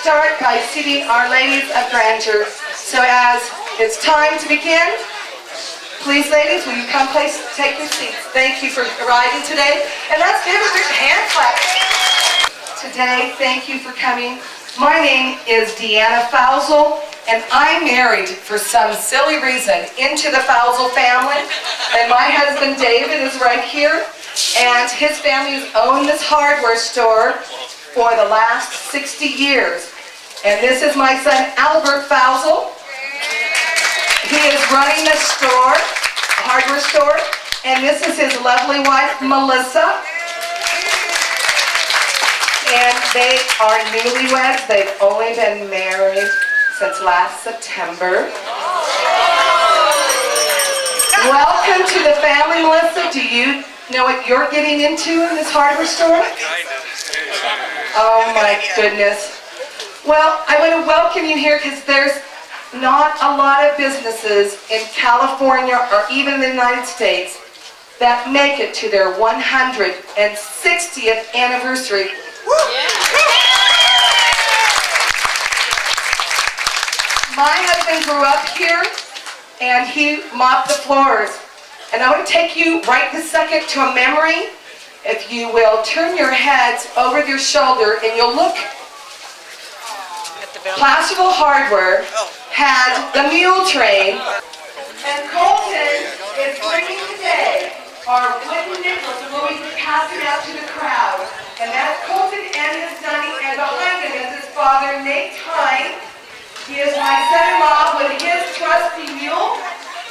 start by seating our ladies of grandeur. So as it's time to begin, please, ladies, will you come please take your seats. Thank you for arriving today. And let's give a big hand clap. Today, thank you for coming. My name is Deanna Falzel, and I married, for some silly reason, into the Falzel family. And my husband, David, is right here. And his family has owned this hardware store for the last 60 years. And this is my son, Albert Falzel. He is running the store, a hardware store. And this is his lovely wife, Melissa. And they are newlyweds. They've only been married since last September. Welcome to the family, Melissa. Do you know what you're getting into in this hardware store? Oh my goodness. Well, I want to welcome you here because there's not a lot of businesses in California or even in the United States that make it to their 160th anniversary. My husband grew up here and he mopped the floors. And I want to take you right this second to a memory. If you will turn your heads over your shoulder and you'll look. Placerville Hardware had the Mule Train. And Colton is bringing today our wooden nickels and we'll be passing out to the crowd. And that's Colton and his Dunny, and behind him is his father, Nate Hine. He is my son-in-law with his trusty mule,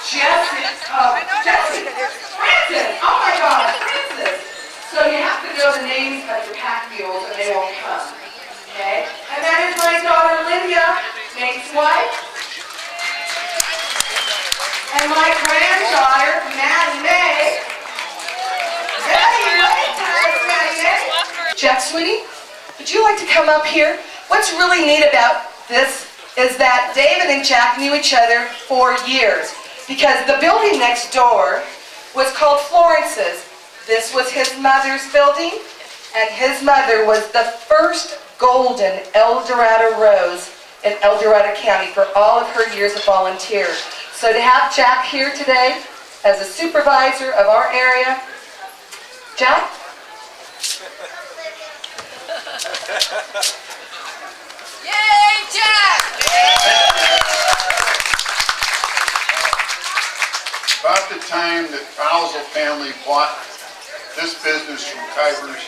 Jesse, Francis. Oh my God, Francis. So you have to know the names of your pack mules and they won't come. Okay? And that is my daughter, Lydia, Nate's wife. And my granddaughter, Maddie May. Jack, sweetie, would you like to come up here? What's really neat about this is that David and Jack knew each other for years because the building next door was called Florences. This was his mother's building, and his mother was the first golden El Dorado Rose in El Dorado County for all of her years of volunteer. So to have Jack here today as a supervisor of our area, Jack? Yay, Jack! About the time that Falzel family bought this business from Kivers,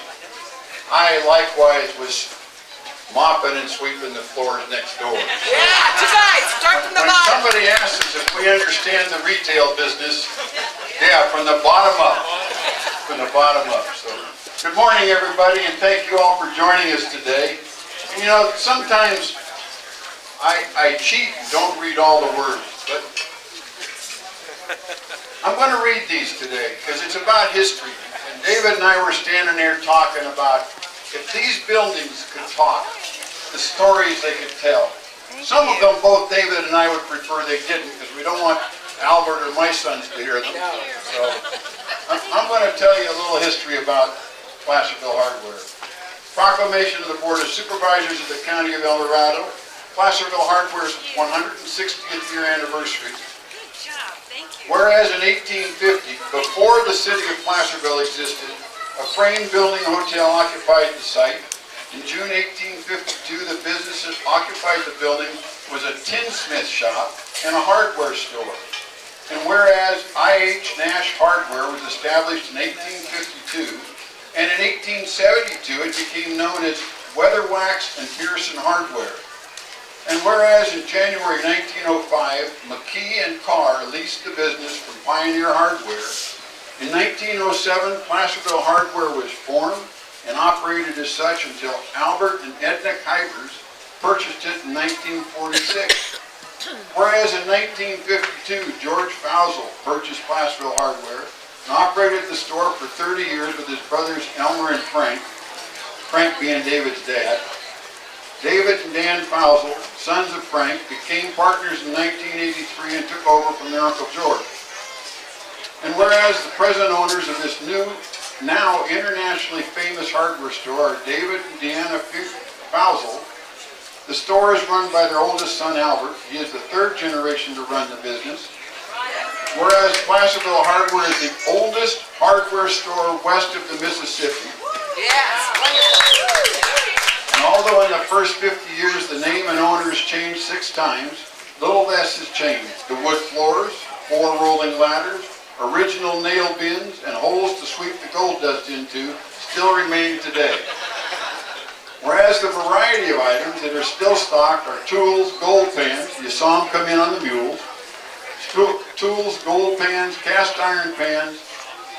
I likewise was mopping and sweeping the floors next door. Yeah, tonight, start from the When bottom. somebody asks us if we understand the retail business, yeah, from the bottom up. From the bottom up. So, good morning, everybody, and thank you all for joining us today. And, you know, sometimes I cheat and don't read all the words, but I'm going to read these today because it's about history. And David and I were standing there talking about if these buildings could talk, the stories they could tell. Some of them, both David and I would prefer they didn't because we don't want Albert or my sons to hear them. So I'm going to tell you a little history about Placerville Hardware. Proclamation of the Board of Supervisors of the County of El Dorado. Placerville Hardware's 160th year anniversary. Whereas in 1850, before the city of Placerville existed, a frame building hotel occupied the site. In June 1852, the business that occupied the building was a tinsmith shop and a hardware store. And whereas I.H. Nash Hardware was established in 1852, and in 1872 it became known as Weatherwax and Pearson Hardware. And whereas in January 1905, McKee and Carr leased the business from Pioneer Hardware, in 1907 Placerville Hardware was formed and operated as such until Albert and Edna Kivers purchased it in 1946. Whereas in 1952, George Falzel purchased Placerville Hardware and operated the store for 30 years with his brothers Elmer and Frank, Frank being David's dad. David and Dan Falzel, sons of Frank, became partners in 1983 and took over from their Uncle George. And whereas the present owners of this new, now internationally famous hardware store are David and Deanna Falzel, The store is run by their oldest son, Albert. He is the third generation to run the business. Whereas Placerville Hardware is the oldest hardware store west of the Mississippi. Yes. And although in the first 50 years the name and owners changed 6 times, little less has changed. The wood floors, 4 rolling ladders, original nail bins, and holes to sweep the gold dust into still remain today. Whereas the variety of items that are still stocked are tools, gold pans, you saw them come in on the mules, tools, gold pans, cast iron pans,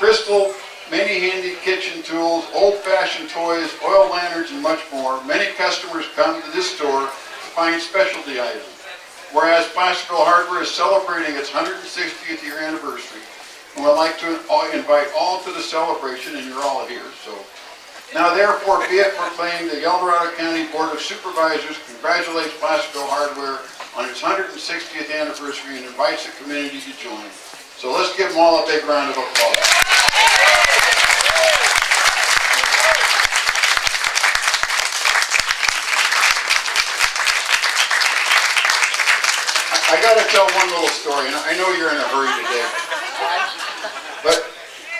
crystal, many handy kitchen tools, old-fashioned toys, oil lanterns, and much more. Many customers come to this store to find specialty items. Whereas Placerville Hardware is celebrating its 160th year anniversary, and would like to invite all to the celebration, and you're all here. So now therefore be it proclaimed, the El Dorado County Board of Supervisors congratulates Placerville Hardware on its 160th anniversary and invites the community to join. So let's give them all a big round of applause. I got to tell one little story, and I know you're in a hurry today. But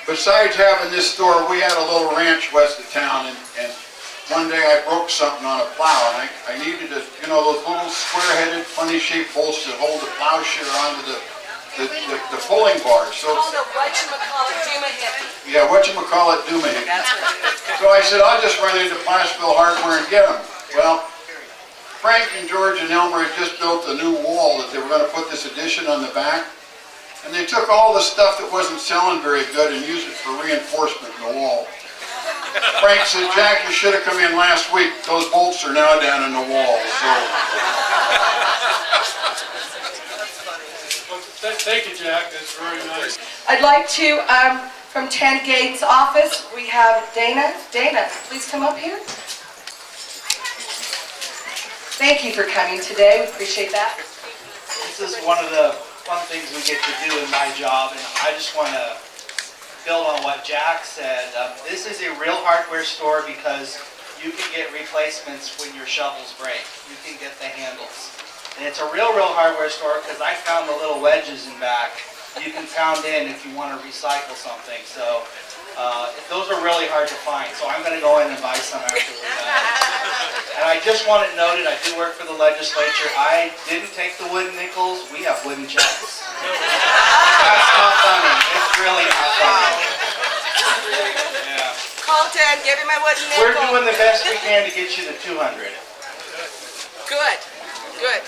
besides having this store, we had a little ranch west of town, and one day I broke something on a plow, and I needed to, you know, those little square-headed, funny-shaped bolts that hold the plowshare onto the pulling bars. So, Called a whatchamacallit doomahickey. yeah, whatchamacallit doomahickey. That's what it is. So I said, I'll just run into Placerville Hardware and get them. Well, Frank and George and Elmer had just built a new wall that they were going to put this addition on the back. And they took all the stuff that wasn't selling very good and used it for reinforcement in the wall. Frank said, Jack, you should have come in last week. Those bolts are now down in the wall. So. Thank you, Jack. That's very nice. I'd like to, from Ted Gates' office, we have Dana. Dana, please come up here. Thank you for coming today. We appreciate that. This is one of the fun things we get to do in my job, and I just want to build on what Jack said. This is a real hardware store because you can get replacements when your shovels break. You can get the handles. And it's a real hardware store because I found the little wedges in back. You can pound in if you want to recycle something. So those are really hard to find. So I'm going to go in and buy some after we're done. And I just want it noted, I do work for the legislature. I didn't take the wooden nickels. We have wooden checks. That's not funny. It's really not funny. Yeah. Call Ted, give him my wooden nickel. We're doing the best we can to get you to 200. Good, good.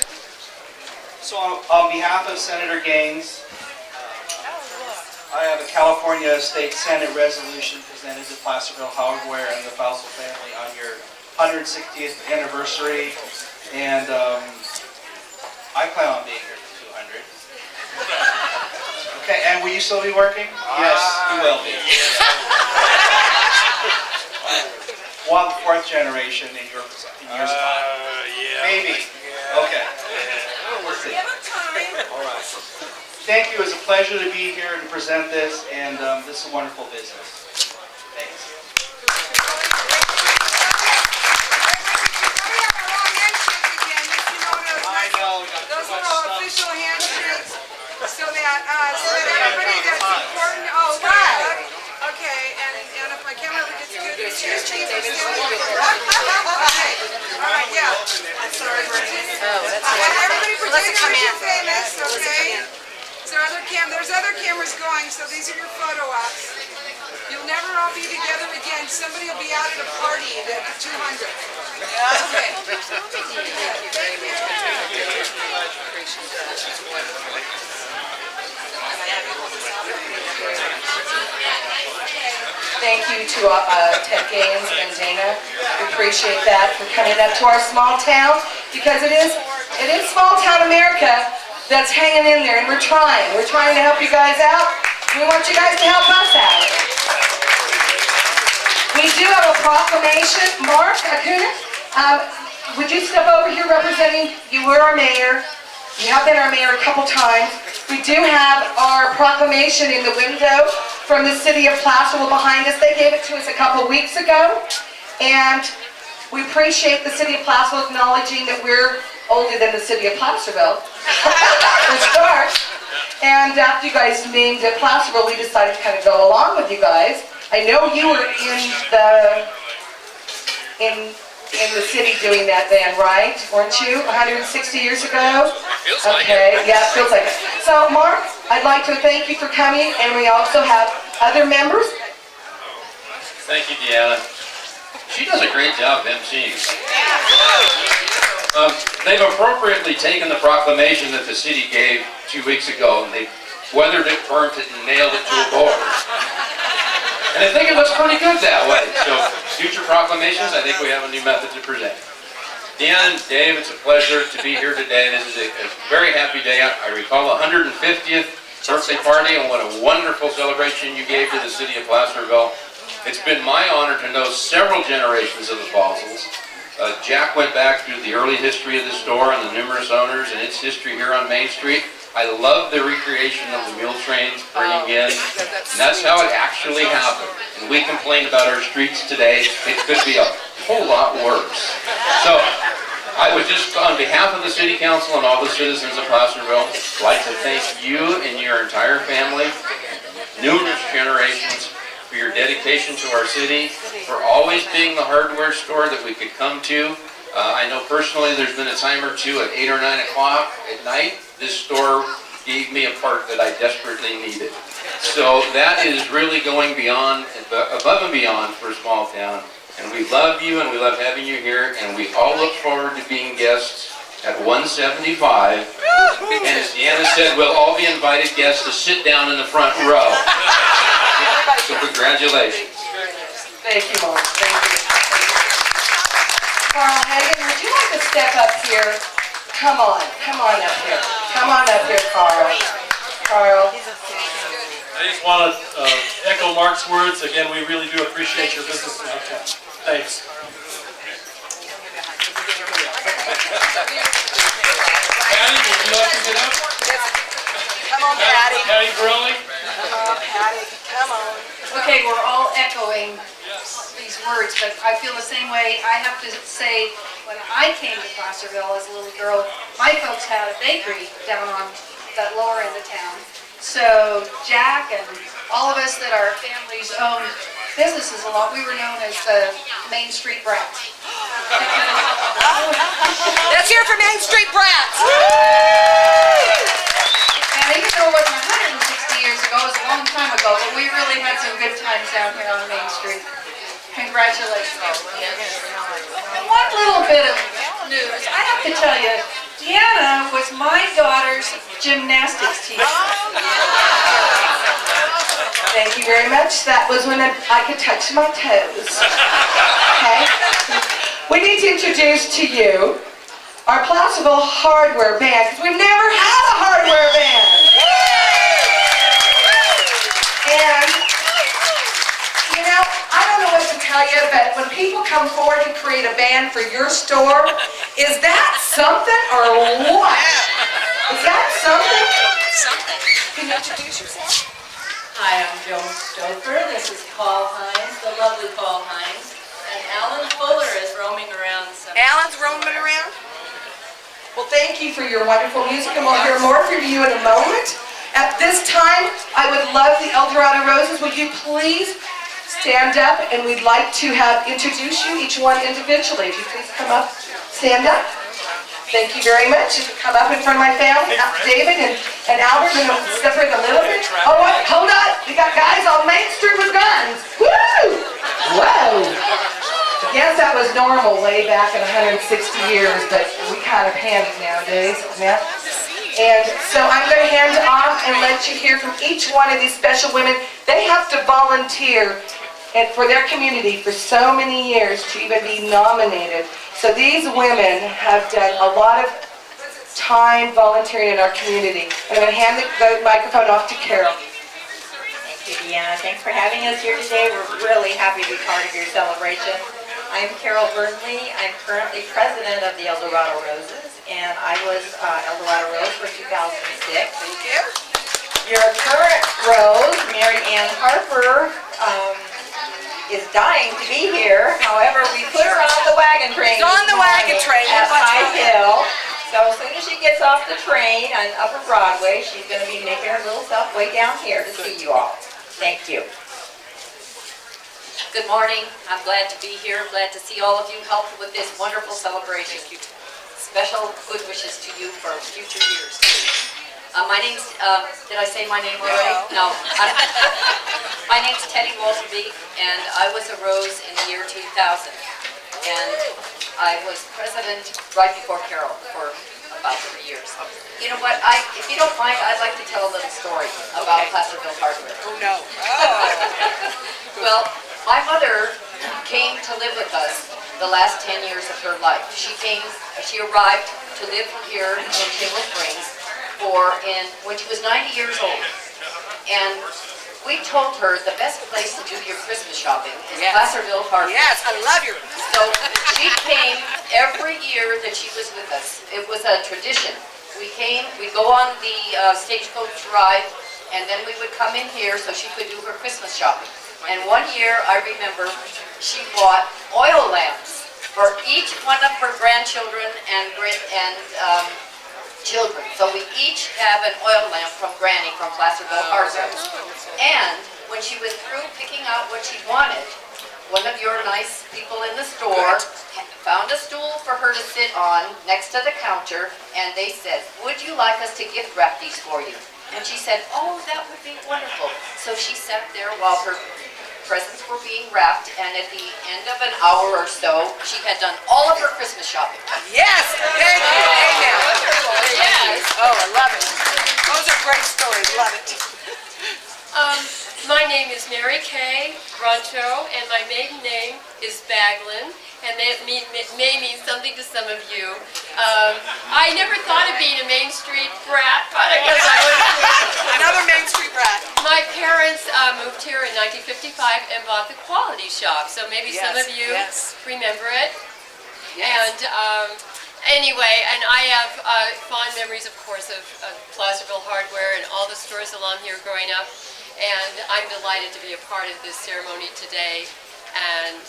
So on behalf of Senator Gaines, I have a California State Senate resolution presented to Placerville Hardware and the Falzel family on your 160th anniversary, and I plan on being here for 200. Okay, and will you still be working? Yes, you will be. One fourth generation in your spot. Yeah. Maybe. Okay. We'll see. All right. Thank you. It's a pleasure to be here and to present this, and this is a wonderful business. Thanks. I know. Those little official handshakes, so that everybody that's important. Oh, right. Okay, and if my camera gets good, it's just cheap. Okay. All right, yeah. I'm sorry, Bernie. Everybody pretend you're famous, okay? So there's other cameras going, so these are your photo ops. You'll never all be together again. Somebody will be out at a party at 200. Okay. Thank you. Thank you to Ted Gaines and Dana. We appreciate that for coming up to our small town, because it is small town America that's hanging in there, and we're trying to help you guys out. We want you guys to help us out. We do have a proclamation. Mark Acuna, would you step over here representing, you were our mayor. You have been our mayor a couple times. We do have our proclamation in the window from the city of Placerville behind us. They gave it to us a couple weeks ago. And We appreciate the city of Placerville acknowledging that we're older than the city of Placerville. For start. And after you guys named it Placerville, we decided to kind of go along with you guys. I know you were in the city doing that then, right? Weren't you? 160 years ago? Feels like Okay, it. yeah, it feels like it. So, Mark, I'd like to thank you for coming, and we also have other members. Thank you, Deanna. She does a great job emceeing. They've appropriately taken the proclamation that the city gave 2 weeks ago, and they weathered it, burnt it, and nailed it to a board. And I think it looks pretty good that way. So, future proclamations, I think we have a new method to present. Deanna and Dave, it's a pleasure to be here today. This is a very happy day. I recall the 150th birthday party, and what a wonderful celebration you gave to the city of Placerville. It's been my honor to know several generations of the Falzels. Jack went back through the early history of the store and the numerous owners and its history here on Main Street. I love the recreation of the Mule Train bringing in, and that's how it actually happened. And we complain about our streets today. It could be a whole lot worse. So I would just, on behalf of the City Council and all the citizens of Placerville, like to thank you and your entire family, numerous generations, for your dedication to our city, for always being the hardware store that we could come to. I know personally there's been a time or two at 8 or 9 o'clock at night. This store gave me a part that I desperately needed. So that is really going beyond, above and beyond for a small town. And we love you and we love having you here, and we all look forward to being guests at 175. And as Deanna said, we'll all be invited guests to sit down in the front row. So congratulations. Thank you, Mark. Thank you. Carl Hagan, would you like to step up here? Come on up here. Come on up here, Carl. Carl. I just want to echo Mark's words. Again, we really do appreciate your business in our town. Thanks. Patty, would you like to get up? Come on, Patty. Patty Gurley? Come on, Patty. Come on. Okay, we're all echoing these words, but I feel the same way. I have to say, when I came to Placerville as a little girl, my folks had a bakery down on that lower end of town. So Jack and all of us that our families owned businesses a lot, we were known as the Main Street Brats. Let's hear it for Main Street Brats. And even though it wasn't 160 years ago, it was a long time ago, but we really had some good times down here on Main Street. Congratulations. And one little bit of news, I have to tell you, Deanna was my daughter's gymnastics teacher. Thank you very much. That was when I could touch my toes. Okay? We need to introduce to you our Placerville Hardware Band, because we've never had a hardware band. And, you know, I don't know what to tell you, but when people come forward to create a band for your store, is that something or what? Is that something? Something. Can you introduce yourself? Hi, I'm Joan Stouffer. This is Paul Hines, the lovely Paul Hines. And Alan Fuller is roaming around. Alan's roaming around. Well, thank you for your wonderful music, and we'll hear more from you in a moment. At this time, I would love the Dorado Roses. Would you please stand up, and we'd like to introduce you, each one individually. If you please come up, stand up. Thank you very much. You can come up in front of my family, David and Albert, and separate a little bit. Oh, what? Hold on. We got guys on Main Street with guns. Woo! Whoa! Yes, that was normal way back in 160 years, but we kind of panic nowadays. Yeah. And so I'm going to hand it off and let you hear from each one of these special women. They have to volunteer for their community for so many years to even be nominated. So these women have done a lot of time volunteering in our community. I'm going to hand the microphone off to Carol. Thank you, Deanna. Thanks for having us here today. We're really happy to be part of your celebration. I'm Carol Burnley. I'm currently president of the Dorado Roses, and I was Dorado Rose for 2006. Thank you. Your current rose, Mary Ann Harper, is dying to be here. However, we put her on the wagon train. She's on the wagon train. At High Hill. So as soon as she gets off the train on Upper Broadway, she's going to be making her little self way down here to see you all. Thank you. Good morning. I'm glad to be here. Glad to see all of you help with this wonderful celebration. Special good wishes to you for future years. My name's, did I say my name already? No. My name's Teddy Walterby, and I was a Rose in the year 2000. And I was president right before Carol for about 3 years. You know what, if you don't mind, I'd like to tell a little story about Placerville Hardware. Oh, no. Well, my mother came to live with us the last 10 years of her life. She arrived to live here in Timber Springs when she was 90 years old. And we told her the best place to do your Christmas shopping is Placerville Hardware. Yes, I love your... So she came every year that she was with us. It was a tradition. We'd go on the stagecoach ride, and then we would come in here so she could do her Christmas shopping. And one year, I remember, she bought oil lamps for each one of her grandchildren and children. So we each have an oil lamp from Granny from Placerville Hardware. And when she was through picking out what she wanted, one of your nice people in the store found a stool for her to sit on next to the counter, and they said, "Would you like us to gift wrap these for you?" And she said, "Oh, that would be wonderful." So she sat there while her presents were being wrapped, and at the end of an hour or so, she had done all of her Christmas shopping. Yes, thank you. Amen. Yes. Oh, I love it. Those are great stories. Love it. My name is Mary Kay Roncho, and my maiden name is Baglin, and that may mean something to some of you. I never thought of being a Main Street brat, but I guess I was. Another Main Street brat. My parents moved here in 1955 and bought the Quality Shop, so maybe some of you remember it. And anyway, and I have fond memories, of course, of Placerville Hardware and all the stores along here growing up. And I'm delighted to be a part of this ceremony today. And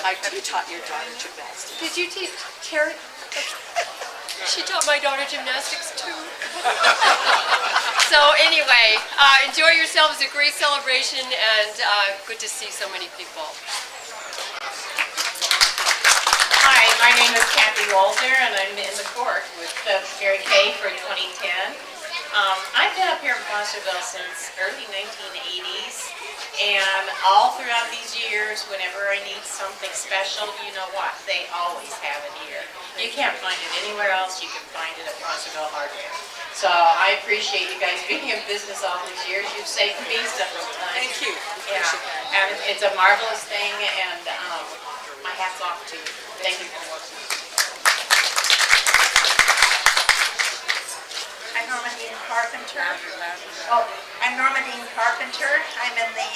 Have you taught your daughter gymnastics? did you teach Terry? She taught my daughter gymnastics too. So anyway, enjoy yourselves. It's a great celebration, and good to see so many people. Hi, my name is Kathy Walter, and I'm in the court with Mary Kay for 2010. I've been up here in Placerville since early 1980s, and all throughout these years, whenever I need something special, you know what, they always have it here. You can't find it anywhere else, you can find it at Placerville Hardware. So I appreciate you guys being in business all these years. You've saved me several times. Thank you. Yeah, and it's a marvelous thing, and my hat's off to you. Thank you for watching. I'm Normadine Carpenter. I'm Normadine Carpenter. I'm in the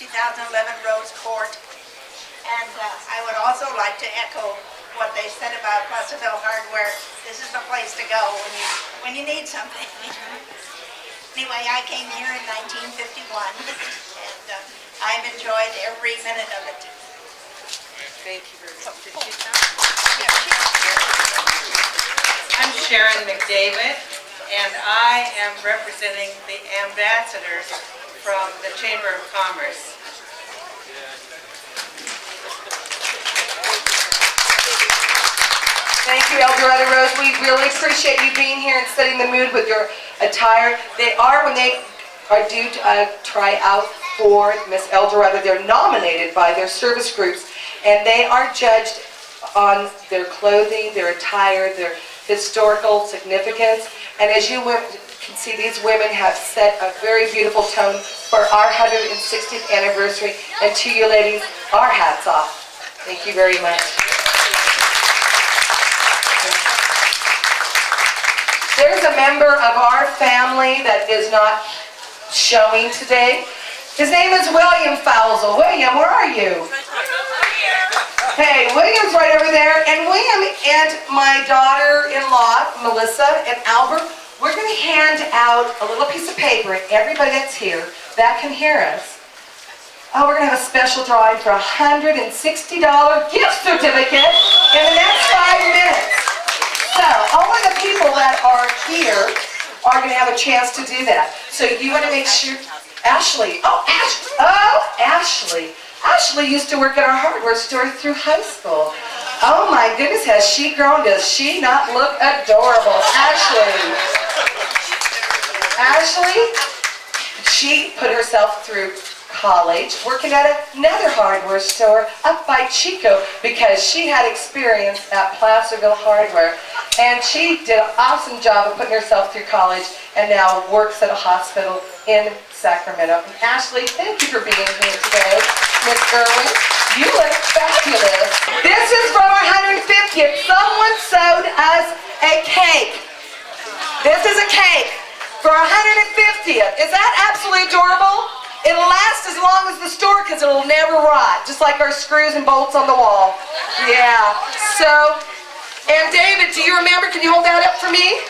2011 Rose Court. And I would also like to echo what they said about Placerville Hardware. This is the place to go when you need something. Anyway, I came here in 1951, and I've enjoyed every minute of it. Thank you very much. I'm Sharon McDavid, and I am representing the ambassadors from the Chamber of Commerce. Thank you, El Dorado Rose. We really appreciate you being here and setting the mood with your attire. They are, when they are due to try out for Miss El Dorado, they're nominated by their service groups, and they are judged on their clothing, their attire, their historical significance. And as you can see, these women have set a very beautiful tone for our 160th anniversary. And to you ladies, our hats off. Thank you very much. There's a member of our family that is not showing today. His name is William Falzel. William, where are you? Hey, William's right over there. And William and my daughter-in-law, Melissa and Albert, we're going to hand out a little piece of paper, and everybody that's here that can hear us, Oh, we're gonna have a special drawing for a $160 gift certificate in the next 5 minutes. So, only the people that are here are gonna have a chance to do that. So you wanna make sure, Ashley, Ashley. Ashley used to work at our hardware store through high school. Oh my goodness, has she grown? Does she not look adorable? Ashley, she put herself through college working at another hardware store up by Chico because she had experience at Placerville Hardware, and she did an awesome job of putting herself through college and now works at a hospital in Sacramento. And Ashley, thank you for being here today. Miss Irwin, you look fabulous. This is from our 150th. Someone sewed us a cake. This is a cake for our 150th. Is that absolutely adorable? It'll last as long as the store because it'll never rot, just like our screws and bolts on the wall. Yeah. So, and David, do you remember? Can you hold that up for me?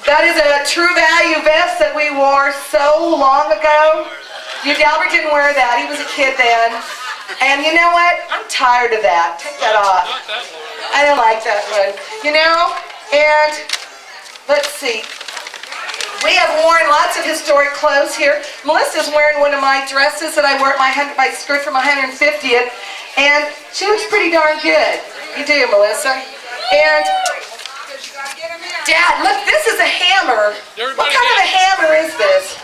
That is a True Value vest that we wore so long ago. Albert didn't wear that. He was a kid then. And you know what? I'm tired of that. Take that off. I don't like that one. You know? And let's see. We have worn lots of historic clothes here. Melissa's wearing one of my dresses that I wore at my skirt for my 150th. And she looks pretty darn good. You do, Melissa. And Dad, look, this is a hammer. What kind of a hammer is this?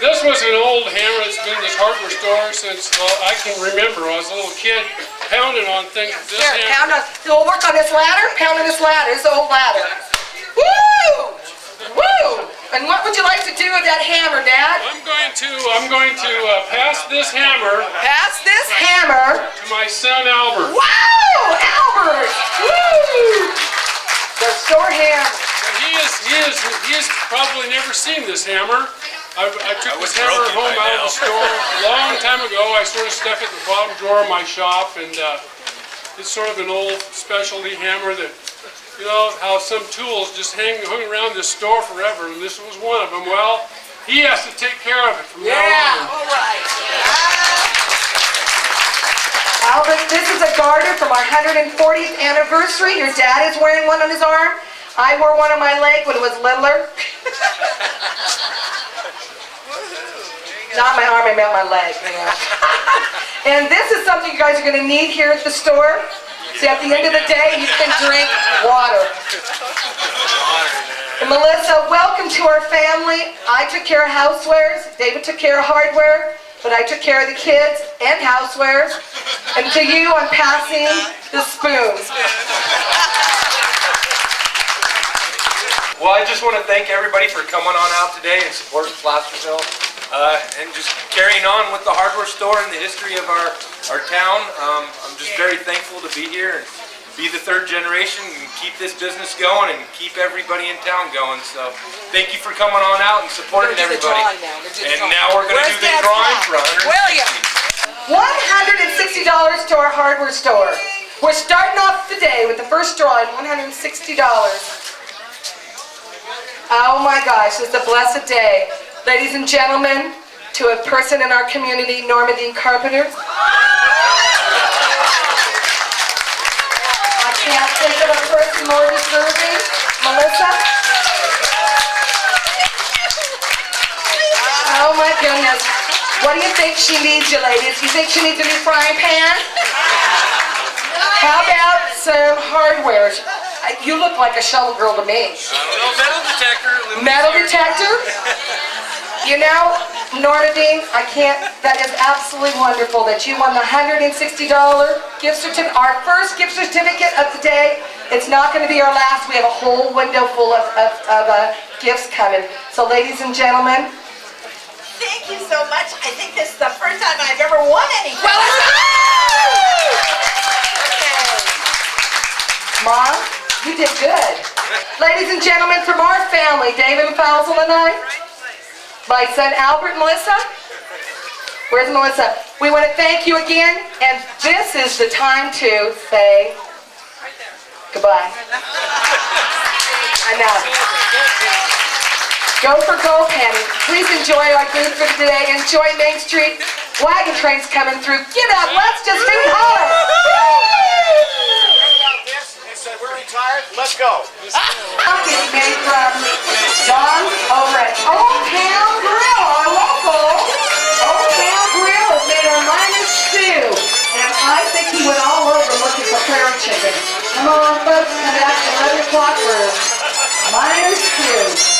This was an old hammer that's been in this hardware store since I can remember. I was a little kid pounding on things with this hammer. We'll work on this ladder. Pound on this ladder. It's the old ladder. Woo! Woo! And what would you like to do with that hammer, Dad? I'm going to pass this hammer. Pass this hammer to my son Albert. Wow, Albert! Woo! The store hammer. He has probably never seen this hammer. I took this hammer home out of the store a long time ago. I sort of stuck it in the bottom drawer of my shop, and it's sort of an old specialty hammer that, you know, how some tools just hung around this store forever, and this was one of them. Well, he has to take care of it from now on. All right. Albert, this is a garter from our 140th anniversary. Your dad is wearing one on his arm. I wore one on my leg when it was littler. Not my arm, I meant my leg. You know. And this is something you guys are going to need here at the store. See, at the end of the day, you can drink water. And Melissa, welcome to our family. I took care of housewares. David took care of hardware. But I took care of the kids and housewares. And to you, I'm passing the spoons. Well, I just want to thank everybody for coming on out today and supporting Placerville. And just carrying on with the hardware store and the history of our town. I'm just very thankful to be here and be the third generation and keep this business going and keep everybody in town going. So thank you for coming on out and supporting everybody. And now we're going to do the drawing for $160 to our hardware store. We're starting off the day with the first drawing, $160. Oh my gosh, it's a blessed day. Ladies and gentlemen, to a person in our community, Normandy Carpenter. I can't think of a person more deserving. Melissa? Oh my goodness. What do you think she needs, you ladies? You think she needs a new frying pan? How about some hardware? You look like a shovel girl to me. Metal detector. Metal detector? You know, Normandy, that is absolutely wonderful that you won the $160 gift certificate, our first gift certificate of the day. It's not going to be our last. We have a whole window full of gifts coming. So ladies and gentlemen. Thank you so much. I think this is the first time I've ever won anything. Well, okay. Mom, you did good. Ladies and gentlemen, from our family, David and Falzel and I, my son Albert and Melissa. Where's Melissa? We want to thank you again, and this is the time to say goodbye. I know. Go for gold, Penny. Please enjoy our booth for today. Enjoy Main Street. Wagon trains coming through. Get up, let's just hoot holler. We're retired, let's go. It's made from John over at Old Town Grill, our local. Old Town Grill is made of minor stew. And I think he went all over looking for prairie chicken. Come on, folks, come back at 11 o'clock for minor stew.